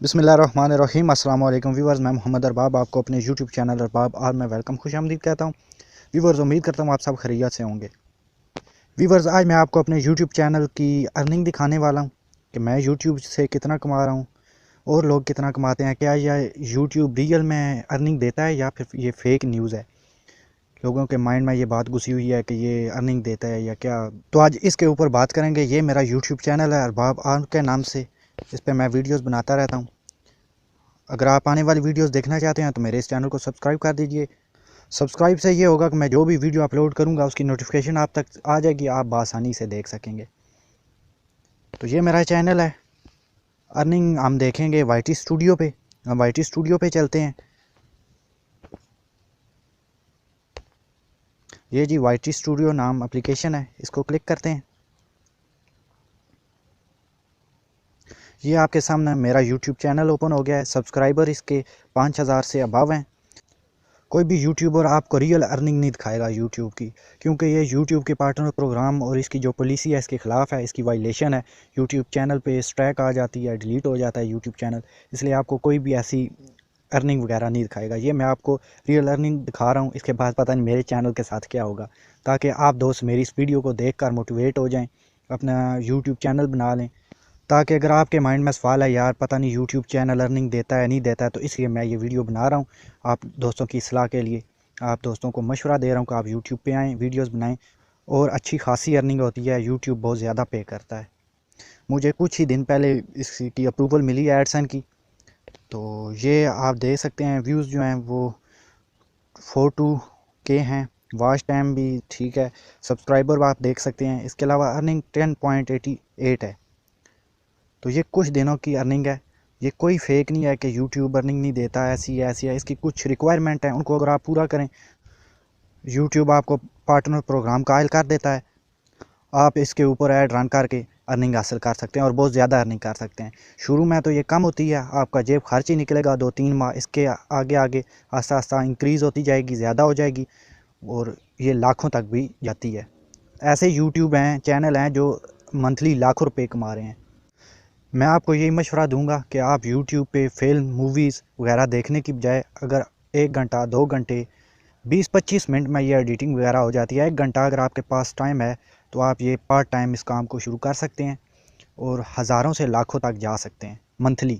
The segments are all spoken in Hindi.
बिस्मिल्लाहिर्रहमानिर्रहीम। अस्सलाम वालेकुम व्यूवर्स, मैं मोहम्मद अरबाब आपको अपने यूट्यूब चैनल अरबाब और मैं वेलकम खुशामदीद कहता हूँ। व्यूवर्स, उम्मीद करता हूँ आप सब खैरियत से होंगे। व्यूवर्स, आज मैं आपको अपने यूट्यूब चैनल की अर्निंग दिखाने वाला हूँ कि मैं यूट्यूब से कितना कमा रहा हूँ और लोग कितना कमाते हैं। क्या यह यूट्यूब रियल में अर्निंग देता है या फिर ये फेक न्यूज़ है। लोगों के माइंड में ये बात घुसी हुई है कि ये अर्निंग देता है या क्या। तो आज इसके ऊपर बात करेंगे। ये मेरा यूट्यूब चैनल है अरबाब आर के नाम से। इस पर मैं वीडियोज़ बनाता रहता हूँ। अगर आप आने वाली वीडियोस देखना चाहते हैं तो मेरे इस चैनल को सब्सक्राइब कर दीजिए। सब्सक्राइब से ये होगा कि मैं जो भी वीडियो अपलोड करूंगा उसकी नोटिफिकेशन आप तक आ जाएगी, आप बआसानी से देख सकेंगे। तो ये मेरा चैनल है। अर्निंग हम देखेंगे वाईटी स्टूडियो पे। हम वाईटी स्टूडियो पे चलते हैं। ये जी वाईटी स्टूडियो नाम एप्लीकेशन है, इसको क्लिक करते हैं। ये आपके सामने मेरा यूट्यूब चैनल ओपन हो गया है। सब्सक्राइबर इसके 5000 से अबव हैं। कोई भी यूट्यूबर आपको रियल अर्निंग नहीं दिखाएगा यूट्यूब की, क्योंकि ये यूट्यूब के पार्टनर प्रोग्राम और इसकी जो पॉलिसी है इसके ख़िलाफ़ है, इसकी वायलेशन है। यूट्यूब चैनल पे स्ट्राइक आ जाती है, डिलीट हो जाता है यूट्यूब चैनल। इसलिए आपको कोई भी ऐसी अर्निंग वगैरह नहीं दिखाएगा। ये मैं आपको रियल अर्निंग दिखा रहा हूँ। इसके बाद पता नहीं मेरे चैनल के साथ क्या होगा, ताकि आप दोस्त मेरी इस वीडियो को देख कर मोटिवेट हो जाएँ, अपना यूट्यूब चैनल बना लें। ताकि अगर आपके माइंड में सवाल है यार पता नहीं यूट्यूब चैनल अर्निंग देता है नहीं देता है, तो इसलिए मैं ये वीडियो बना रहा हूँ आप दोस्तों की इस्लाह के लिए। आप दोस्तों को मशवरा दे रहा हूँ कि आप यूट्यूब पे आएँ, वीडियोस बनाएं और अच्छी खासी अर्निंग होती है। यूट्यूब बहुत ज़्यादा पे करता है। मुझे कुछ ही दिन पहले इसकी अप्रूवल मिली है एडसन की। तो ये आप देख सकते हैं व्यूज़ जो हैं वो 42K हैं। वॉच टाइम भी ठीक है। सब्सक्राइबर आप देख सकते हैं। इसके अलावा अर्निंग 10.88 है। तो ये कुछ दिनों की अर्निंग है। ये कोई फेक नहीं है कि यूट्यूब अर्निंग नहीं देता, ऐसी है ऐसी है। इसकी कुछ रिक्वायरमेंट है, उनको अगर आप पूरा करें यूट्यूब आपको पार्टनर प्रोग्राम कायल कर देता है। आप इसके ऊपर ऐड रन करके अर्निंग हासिल कर सकते हैं और बहुत ज़्यादा अर्निंग कर सकते हैं। शुरू में तो ये कम होती है, आपका जेब खर्च ही निकलेगा 2-3 माह। इसके आगे आगे आस्ता आस्ता इंक्रीज़ होती जाएगी, ज़्यादा हो जाएगी और ये लाखों तक भी जाती है। ऐसे यूट्यूब हैं, चैनल हैं जो मंथली लाखों रुपए कमा रहे हैं। मैं आपको यही मशवरा दूंगा कि आप यूट्यूब पे फिल्म मूवीज़ वगैरह देखने की बजाय अगर 1 घंटा 2 घंटे 20-25 मिनट में ये एडिटिंग वगैरह हो जाती है। 1 घंटा अगर आपके पास टाइम है तो आप ये पार्ट टाइम इस काम को शुरू कर सकते हैं और हज़ारों से लाखों तक जा सकते हैं मंथली।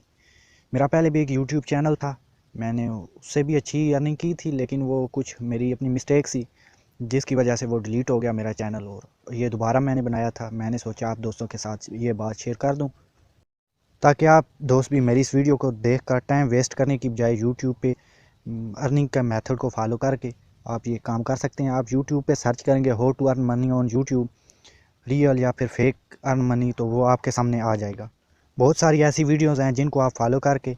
मेरा पहले भी एक यूट्यूब चैनल था, मैंने उससे भी अच्छी अर्निंग की थी, लेकिन वो कुछ मेरी अपनी मिस्टेक सी जिसकी वजह से वो डिलीट हो गया मेरा चैनल। और ये दोबारा मैंने बनाया था। मैंने सोचा आप दोस्तों के साथ ये बात शेयर कर दूँ, ताकि आप दोस्त भी मेरी इस वीडियो को देख कर टाइम वेस्ट करने की बजाय यूट्यूब पे अर्निंग का मेथड को फॉलो करके आप ये काम कर सकते हैं। आप यूट्यूब पे सर्च करेंगे how to earn money on YouTube real या फिर फेक अर्न मनी, तो वो आपके सामने आ जाएगा। बहुत सारी ऐसी वीडियोज़ हैं जिनको आप फॉलो करके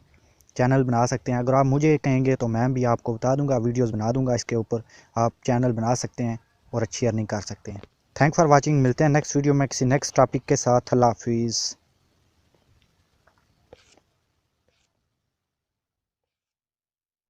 चैनल बना सकते हैं। अगर आप मुझे कहेंगे तो मैं भी आपको बता दूंगा, वीडियोज़ बना दूंगा इसके ऊपर। आप चैनल बना सकते हैं और अच्छी अर्निंग कर सकते हैं। Thank for watching. मिलते हैं नेक्स्ट वीडियो में किसी नेक्स्ट टॉपिक के साथ। अल्लाह हाफिज़।